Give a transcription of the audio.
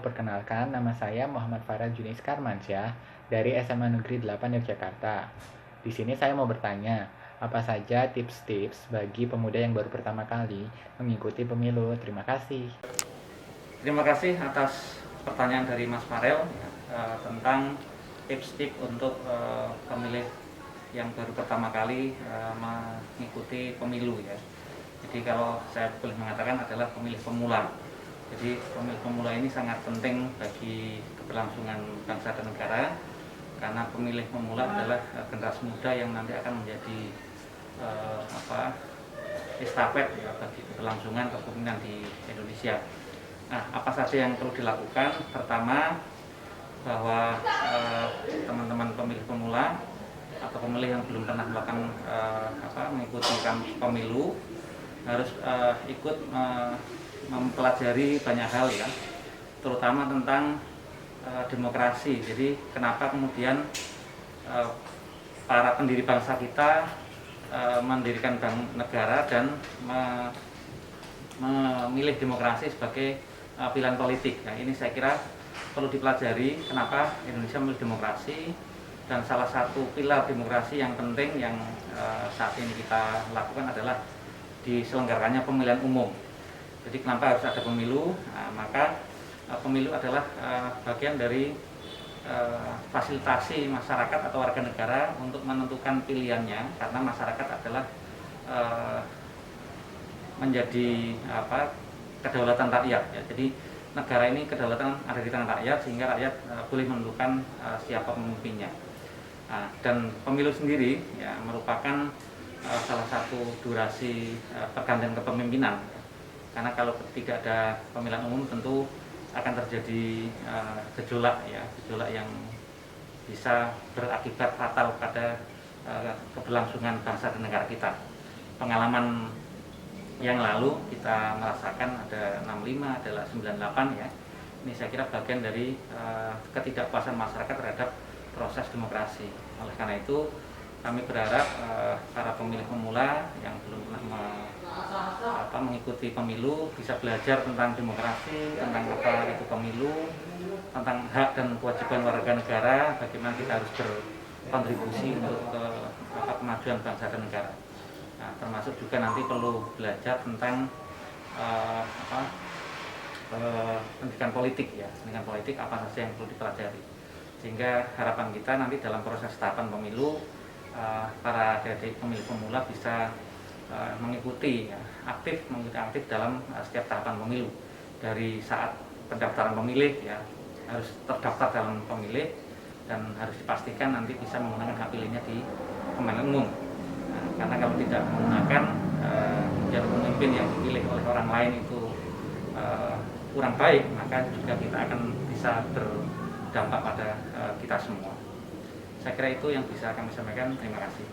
perkenalkan, nama saya Muhammad Farah Junis Karmansyah dari SMA Negeri 8 Yogyakarta. Di sini saya mau bertanya, apa saja tips-tips bagi pemuda yang baru pertama kali mengikuti pemilu? Terima kasih. Terima kasih atas pertanyaan dari Mas Farel tentang tips-tips untuk pemilih yang baru pertama kali mengikuti pemilu ya. Jadi kalau saya boleh mengatakan adalah pemilih pemula. Jadi pemilih pemula ini sangat penting bagi keberlangsungan bangsa dan negara, karena pemilih pemula adalah generasi muda yang nanti akan menjadi estafet ya, bagi keberlangsungan kepemimpinan di Indonesia. Nah, apa saja yang perlu dilakukan? Pertama, bahwa teman-teman pemilih pemula atau pemilih yang belum pernah melakukan mengikuti pemilu harus ikut mempelajari banyak hal ya, terutama tentang demokrasi. Jadi kenapa kemudian para pendiri bangsa kita mendirikan negara dan memilih demokrasi sebagai pilihan politik. Nah, ini saya kira perlu dipelajari kenapa Indonesia memilih demokrasi, dan salah satu pilar demokrasi yang penting yang saat ini kita lakukan adalah diselenggarakannya pemilihan umum. Jadi kenapa harus ada pemilu? Nah, maka pemilu adalah bagian dari fasilitasi masyarakat atau warga negara untuk menentukan pilihannya, karena masyarakat adalah menjadi kedaulatan rakyat ya. Jadi negara ini kedaulatan ada di tangan rakyat, sehingga rakyat boleh menentukan siapa pemimpinnya. Nah, dan pemilu sendiri ya merupakan salah satu durasi pergantian kepemimpinan. Karena kalau tidak ada pemilihan umum tentu akan terjadi gejolak yang bisa berakibat fatal pada keberlangsungan bangsa dan negara kita. Pengalaman yang lalu kita merasakan ada 65, adalah 98 ya. Ini saya kira bagian dari ketidakpuasan masyarakat terhadap proses demokrasi. Oleh karena itu kami berharap para pemilih pemula yang belum pernah mengikuti pemilu bisa belajar tentang demokrasi, tentang apa itu pemilu, tentang hak dan kewajiban warga negara, bagaimana kita harus berkontribusi untuk kemajuan bangsa dan negara. Nah, termasuk juga nanti perlu belajar tentang pendidikan politik ya, pendidikan politik apa saja yang perlu dipelajari, sehingga harapan kita nanti dalam proses tahapan pemilu para adik-adik pemilih pemula bisa mengikuti aktif dalam setiap tahapan pemilu, dari saat pendaftaran pemilih ya, harus terdaftar dalam pemilih dan harus dipastikan nanti bisa menggunakan hak pilihnya di pemilihan umum. Nah, karena kalau tidak menggunakan jalur pemimpin yang dipilih oleh orang lain itu kurang baik, maka juga kita akan bisa berdampak pada kita semua. Saya kira itu yang bisa kami sampaikan. Terima kasih.